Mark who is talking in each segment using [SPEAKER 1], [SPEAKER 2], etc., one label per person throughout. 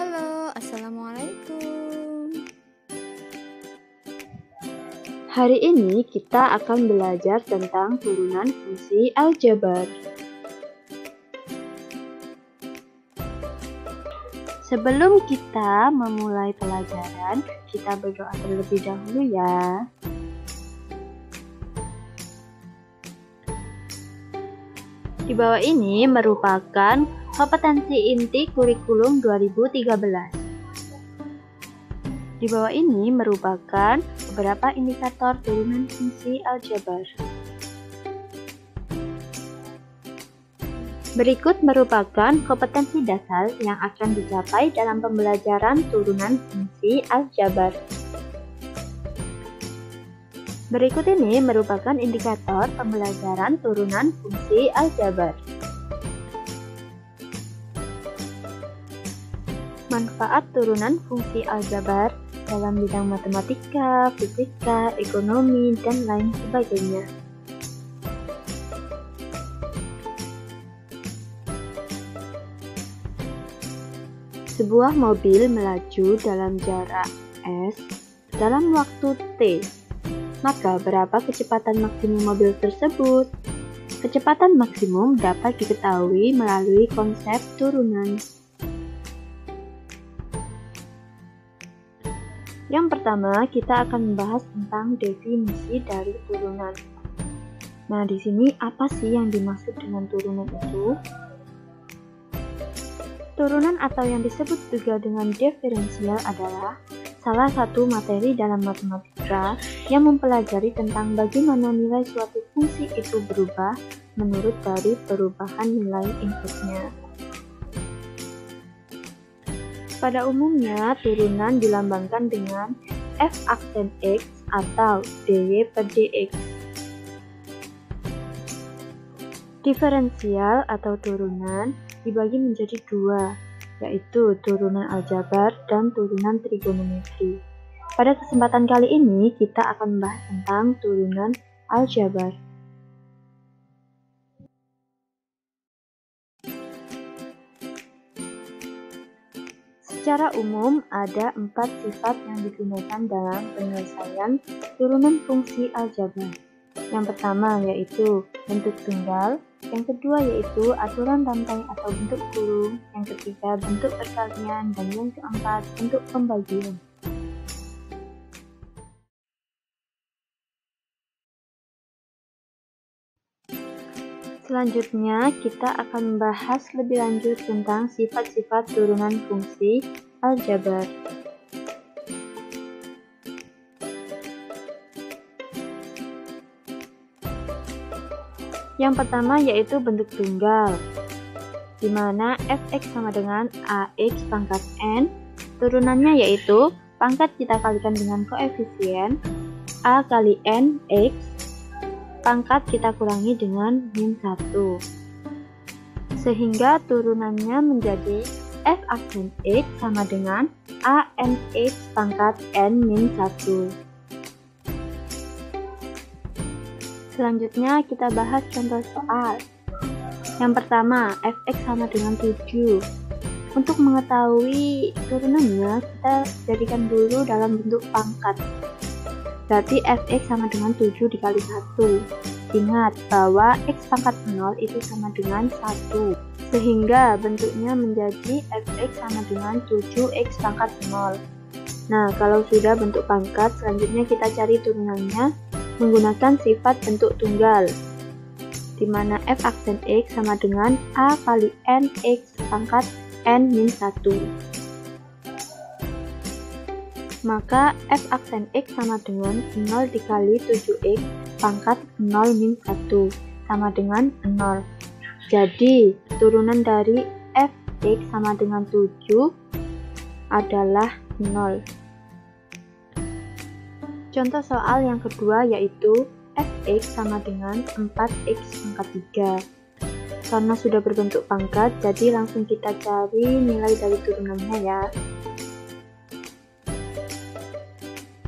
[SPEAKER 1] Halo, assalamualaikum.
[SPEAKER 2] Hari ini kita akan belajar tentang turunan fungsi aljabar. Sebelum kita memulai pelajaran, kita berdoa terlebih dahulu ya. Di bawah ini merupakan kompetensi inti kurikulum 2013. Di bawah ini merupakan beberapa indikator turunan fungsi aljabar. Berikut merupakan kompetensi dasar yang akan dicapai dalam pembelajaran turunan fungsi aljabar. Berikut ini merupakan indikator pembelajaran turunan fungsi aljabar. Manfaat turunan fungsi aljabar dalam bidang matematika, fisika, ekonomi, dan lain sebagainya. Sebuah mobil melaju dalam jarak S dalam waktu T. Maka berapa kecepatan maksimum mobil tersebut? Kecepatan maksimum dapat diketahui melalui konsep turunan. Yang pertama, kita akan membahas tentang definisi dari turunan. Nah, di sini apa sih yang dimaksud dengan turunan itu? Turunan atau yang disebut juga dengan diferensial adalah salah satu materi dalam matematika yang mempelajari tentang bagaimana nilai suatu fungsi itu berubah menurut dari perubahan nilai inputnya. Pada umumnya, turunan dilambangkan dengan f aksen x atau dy per dx. Diferensial atau turunan dibagi menjadi dua, yaitu turunan aljabar dan turunan trigonometri. Pada kesempatan kali ini, kita akan membahas tentang turunan aljabar. Secara umum, ada 4 sifat yang digunakan dalam penyelesaian turunan fungsi aljabar. Yang pertama yaitu bentuk tunggal, yang kedua yaitu aturan rantai atau bentuk kurung, yang ketiga bentuk perkalian, dan yang keempat bentuk pembagian. Selanjutnya, kita akan membahas lebih lanjut tentang sifat-sifat turunan fungsi aljabar. Yang pertama yaitu bentuk tunggal, di mana fx sama dengan ax pangkat n. Turunannya yaitu pangkat kita kalikan dengan koefisien a kali n x, pangkat kita kurangi dengan min 1. Sehingga turunannya menjadi f aksen x sama dengan a n x pangkat n min 1. Selanjutnya kita bahas contoh soal. Yang pertama, fx sama dengan 7. Untuk mengetahui turunannya, kita jadikan dulu dalam bentuk pangkat. Berarti fx sama dengan 7 dikali 1. Ingat bahwa x pangkat 0 itu sama dengan 1. Sehingga bentuknya menjadi fx sama dengan 7x pangkat 0. Nah, kalau sudah bentuk pangkat, selanjutnya kita cari turunannya menggunakan sifat bentuk tunggal, di mana f aksen x sama dengan a kali n x pangkat n min 1. Maka f aksen x sama dengan 0 dikali 7x pangkat 0 min 1 sama dengan 0. Jadi, turunan dari fx sama dengan 7 adalah 0. Contoh soal yang kedua yaitu fx sama dengan 4x pangkat 3. Karena sudah berbentuk pangkat, jadi langsung kita cari nilai dari turunannya ya.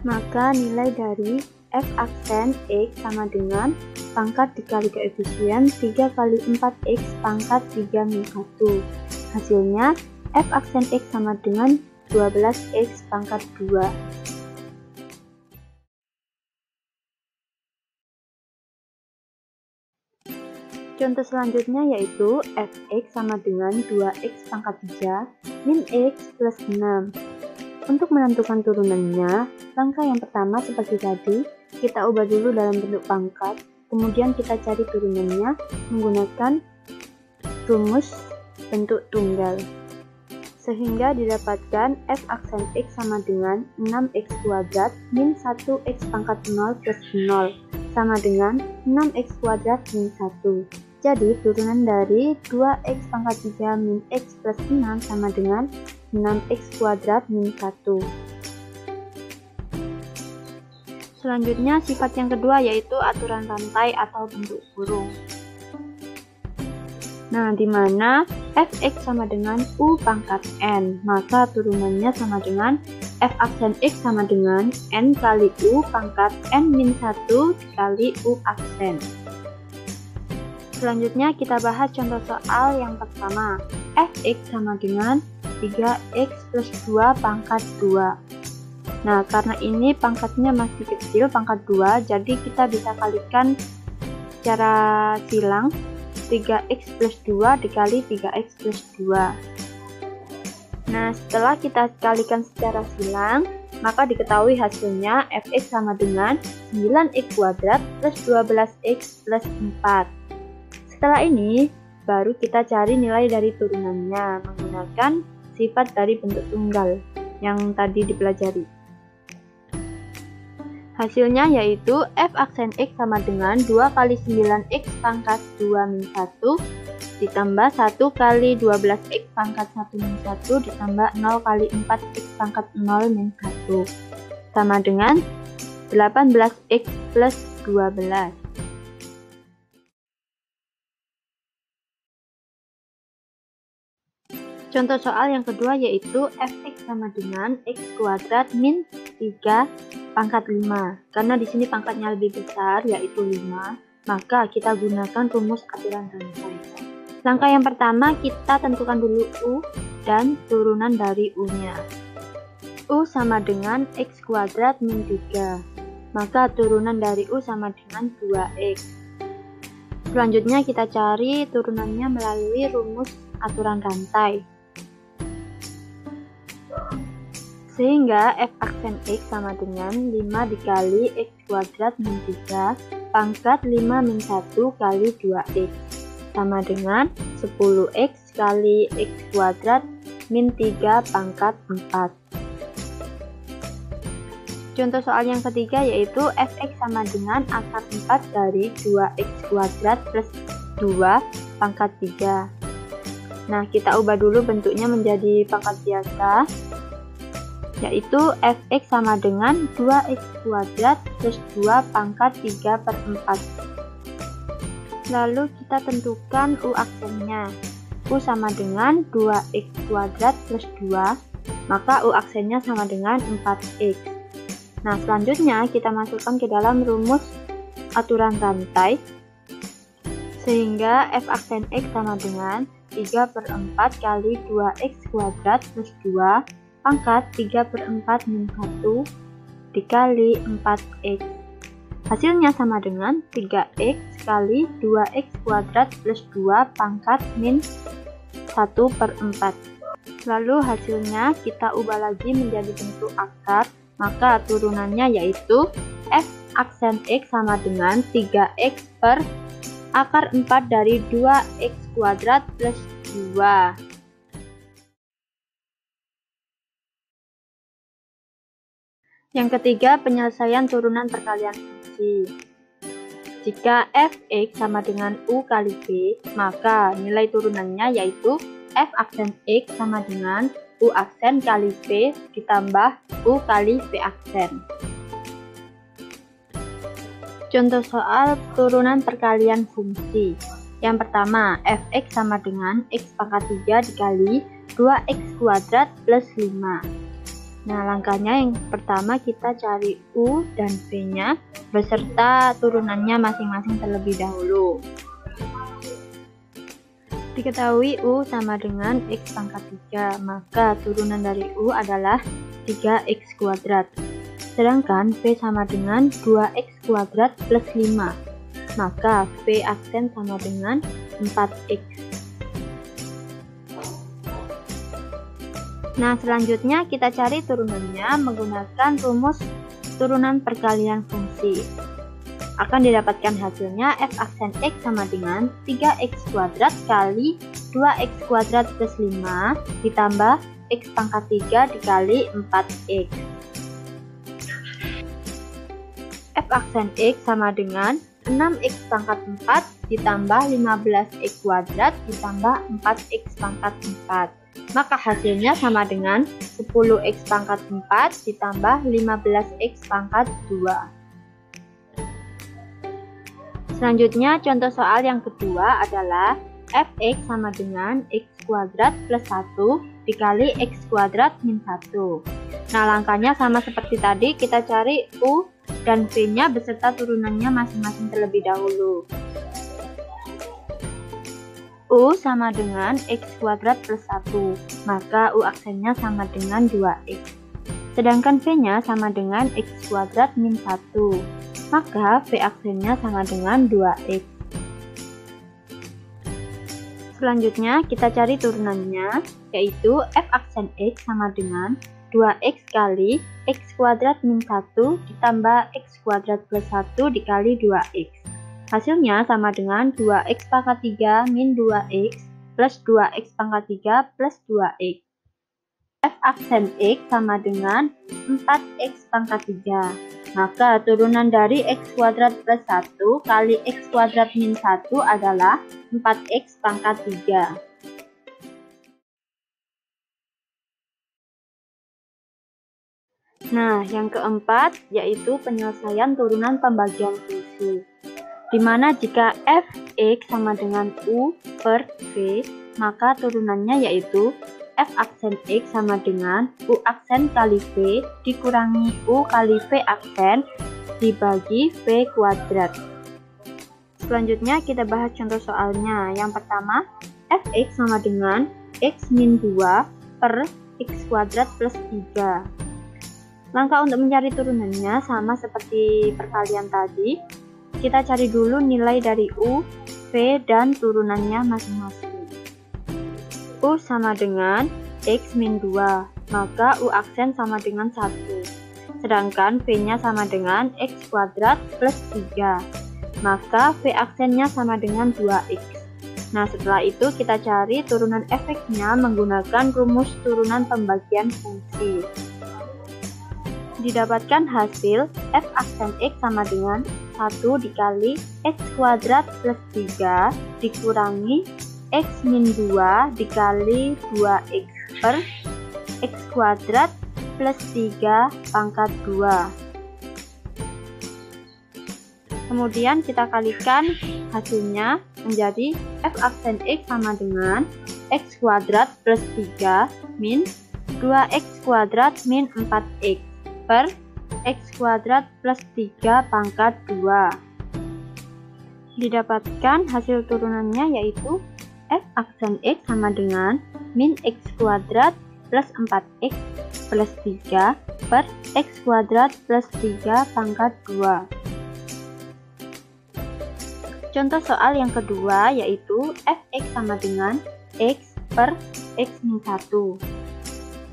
[SPEAKER 2] Maka nilai dari f aksen x sama dengan pangkat dikali koefisien 3 kali 4x pangkat 3 min 1. Hasilnya f aksen X sama dengan 12X pangkat 2. Contoh selanjutnya yaitu fx sama dengan 2x pangkat 3 min x plus 6. Untuk menentukan turunannya, langkah yang pertama seperti tadi, kita ubah dulu dalam bentuk pangkat, kemudian kita cari turunannya menggunakan rumus bentuk tunggal. Sehingga didapatkan f aksen X sama dengan 6x kuadrat min 1x pangkat 0 plus 0 sama dengan 6x kuadrat min 1. Jadi turunan dari 2x pangkat 3 min x plus 6 sama dengan 6x kuadrat min 1. Selanjutnya sifat yang kedua yaitu aturan rantai atau bentuk kurung. Nah, di mana fx sama dengan u pangkat n, maka turunannya sama dengan f aksen X sama dengan n kali u pangkat n min 1 dikali u aksen. Selanjutnya kita bahas contoh soal yang pertama. Fx sama dengan 3x plus 2 pangkat 2. Nah, karena ini pangkatnya masih kecil, pangkat 2, jadi kita bisa kalikan secara silang 3x plus 2 dikali 3x plus 2. Nah, setelah kita kalikan secara silang, maka diketahui hasilnya fx sama dengan 9x kuadrat plus 12x plus 4. Setelah ini, baru kita cari nilai dari turunannya menggunakan sifat dari bentuk tunggal yang tadi dipelajari. Hasilnya yaitu f aksen X sama dengan 2 kali 9x pangkat 2 min 1 ditambah 1 kali 12x pangkat 1 min 1 ditambah 0 kali 4x pangkat 0 min 1 sama dengan 18x plus 12. Contoh soal yang kedua yaitu fx sama dengan x kuadrat min 3 pangkat 5. Karena di sini pangkatnya lebih besar yaitu 5, maka kita gunakan rumus aturan rantai. Langkah yang pertama kita tentukan dulu u dan turunan dari u-nya. U sama dengan x kuadrat min 3, maka turunan dari u sama dengan 2x. Selanjutnya kita cari turunannya melalui rumus aturan rantai. Sehingga f aksen X sama dengan 5 dikali x kuadrat min 3 pangkat 5 min 1 kali 2x sama dengan 10x kali x kuadrat min 3 pangkat 4. Contoh soal yang ketiga yaitu fx sama dengan akar 4 dari 2x kuadrat plus 2 pangkat 3. Nah, kita ubah dulu bentuknya menjadi pangkat biasa, yaitu fx sama dengan 2x kuadrat plus 2 pangkat 3 per 4. Lalu kita tentukan u aksennya. U sama dengan 2x kuadrat plus 2, maka u aksennya sama dengan 4x. Nah, selanjutnya kita masukkan ke dalam rumus aturan rantai, sehingga f aksen X sama dengan 3 per 4 kali 2x kuadrat plus 2 pangkat 3 per 4 min 1 dikali 4x. Hasilnya sama dengan 3x kali 2x kuadrat plus 2 pangkat min 1 per 4. Lalu hasilnya kita ubah lagi menjadi bentuk akar, maka turunannya yaitu f aksen X sama dengan 3x per akar 4 dari 2x kuadrat plus 2. Yang ketiga, penyelesaian turunan perkalian fungsi. Jika fx sama dengan u kali v, maka nilai turunannya yaitu f aksen X sama dengan u aksen kali v ditambah u kali v aksen. Contoh soal turunan perkalian fungsi. Yang pertama, fx sama dengan x pangkat 3 dikali 2x kuadrat plus 5. Nah, langkahnya yang pertama kita cari u dan v-nya beserta turunannya masing-masing terlebih dahulu. Diketahui U sama dengan X pangkat 3, maka turunan dari U adalah 3X kuadrat. Sedangkan V sama dengan 2X kuadrat plus 5, maka V aksen sama dengan 4X. Nah, selanjutnya kita cari turunannya menggunakan rumus turunan perkalian fungsi. Akan didapatkan hasilnya F aksen X sama dengan 3X kuadrat kali 2X kuadrat plus 5 ditambah X pangkat 3 dikali 4X. F aksen X sama dengan 6X pangkat 4 ditambah 15X kuadrat ditambah 4X pangkat 4. Maka hasilnya sama dengan 10X pangkat 4 ditambah 15X pangkat 2. Selanjutnya contoh soal yang kedua adalah Fx sama dengan X kuadrat plus 1 dikali X kuadrat min 1. Nah, langkahnya sama seperti tadi, kita cari U dan V nya beserta turunannya masing-masing terlebih dahulu. U sama dengan X kuadrat plus 1, maka U aksennya sama dengan 2X. Sedangkan V nya sama dengan X kuadrat min 1, maka V aksennya sama dengan 2X. Selanjutnya kita cari turunannya, yaitu F aksen X sama dengan 2X kali X kuadrat min 1 ditambah X kuadrat plus 1 dikali 2X. Hasilnya sama dengan 2X pangkat 3 min 2X plus 2X pangkat 3 plus 2X. F aksen X sama dengan 4X pangkat 3. Maka turunan dari X kuadrat plus 1 kali X kuadrat min 1 adalah 4X pangkat 3. Nah, yang keempat yaitu penyelesaian turunan pembagian fungsi. Dimana jika Fx sama dengan U per V, maka turunannya yaitu F aksen X sama dengan U aksen kali V dikurangi U kali V aksen dibagi V kuadrat. Selanjutnya kita bahas contoh soalnya. Yang pertama, Fx sama dengan X min 2 per X kuadrat plus 3. Langkah untuk mencari turunannya sama seperti perkalian tadi. Kita cari dulu nilai dari U, V, dan turunannya masing-masing. U sama dengan X min 2, maka U aksen sama dengan 1. Sedangkan V nya sama dengan X kuadrat plus 3, maka V aksennya sama dengan 2X. Nah, setelah itu kita cari turunan efeknya menggunakan rumus turunan pembagian fungsi. Didapatkan hasil F aksen X sama dengan 1 dikali X kuadrat plus 3 dikurangi X min 2 dikali 2X per X kuadrat plus 3 pangkat 2. Kemudian kita kalikan hasilnya menjadi F aksen X sama dengan X kuadrat plus 3 min 2X kuadrat min 4X per X kuadrat plus 3 pangkat 2. Didapatkan hasil turunannya yaitu F aksen X sama dengan min X kuadrat plus 4X plus 3 per X kuadrat plus 3 pangkat 2. Contoh soal yang kedua yaitu Fx sama dengan X per X min 1.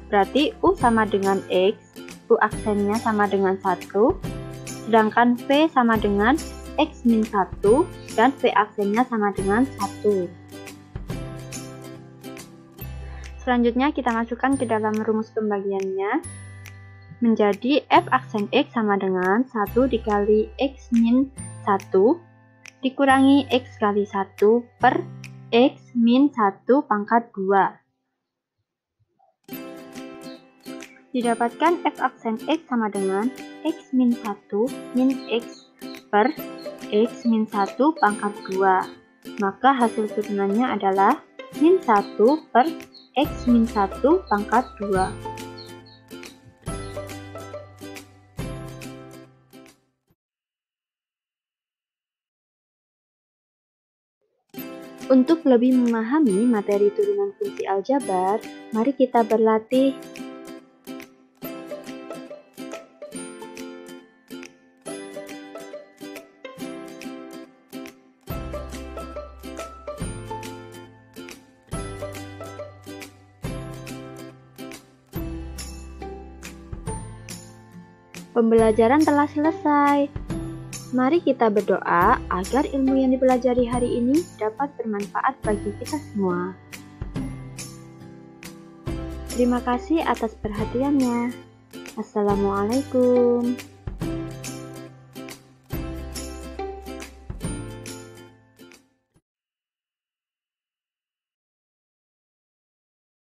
[SPEAKER 2] Berarti U sama dengan X, U aksennya sama dengan 1, sedangkan V sama dengan X min 1 dan V aksennya sama dengan 1. Selanjutnya kita masukkan ke dalam rumus pembagiannya menjadi F aksen X sama dengan 1 dikali X min 1 dikurangi X kali 1 per X min 1 pangkat 2. Didapatkan F aksen X sama dengan X min 1 min X per X min 1 pangkat 2. Maka hasil turunannya adalah min 1 per X min 1 pangkat 2. U Untuk lebih memahami materi turunan fungsi aljabar, mari kita berlatih. Pembelajaran telah selesai. Mari kita berdoa agar ilmu yang dipelajari hari ini dapat bermanfaat bagi kita semua. Terima kasih atas perhatiannya. Assalamualaikum.